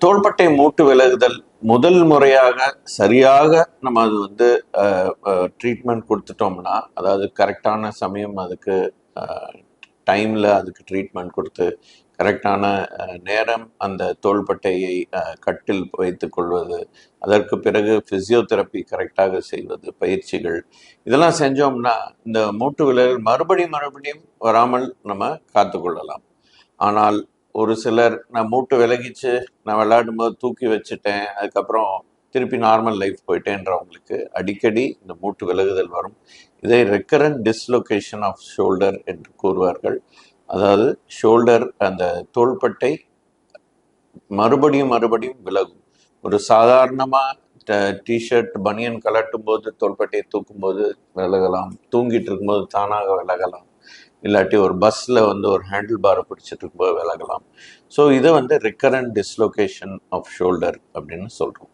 தோள்பட்டை மூட்டு விலகுதல் முதல் முறையாக சரியாக நம்ம அது வந்து ட்ரீட்மெண்ட் கொடுத்துட்டோம்னா, அதாவது கரெக்டான சமயம் அதுக்கு டைமில் அதுக்கு ட்ரீட்மெண்ட் கொடுத்து கரெக்டான நேரம் அந்த தோள்பட்டையை கட்டில் வைத்துக் கொள்வது, அதற்கு பிறகு ஃபிசியோதெரப்பி கரெக்டாக செய்வது, பயிற்சிகள் இதெல்லாம் செஞ்சோம்னா இந்த மூட்டு விலகல் மறுபடியும் வராமல் நம்ம காத்துக்கொள்ளலாம். ஆனால் ஒரு சிலர் நான் மூட்டு விலகிச்சு, நான் விளையாடும்போது தூக்கி வச்சுட்டேன், அதுக்கப்புறம் திருப்பி நார்மல் லைஃப் போயிட்டேன்றவங்களுக்கு அடிக்கடி இந்த மூட்டு விலகுதல் வரும். இதை ரெக்கரண்ட் டிஸ்லொகேஷன் ஆஃப் ஷோல்டர் என்று கூறுவார்கள். அதாவது ஷோல்டர் அந்த தோள்பட்டை மறுபடியும் விலகும். ஒரு சாதாரணமாக டிஷர்ட் பனியன் கலட்டும் போது தோள்பட்டையை தூக்கும்போது விலகலாம், தூங்கிட்டு இருக்கும்போது தானாக விலகலாம், இல்லாட்டி ஒரு பஸ்ஸில் வந்து ஒரு ஹேண்டில் பாரை பிடிச்சிட்டு இருக்கும்போது விலகலாம். ஸோ இதை வந்து ரிக்கரண்ட் டிஸ்லொகேஷன் ஆஃப் ஷோல்டர் அப்படின்னு சொல்கிறோம்.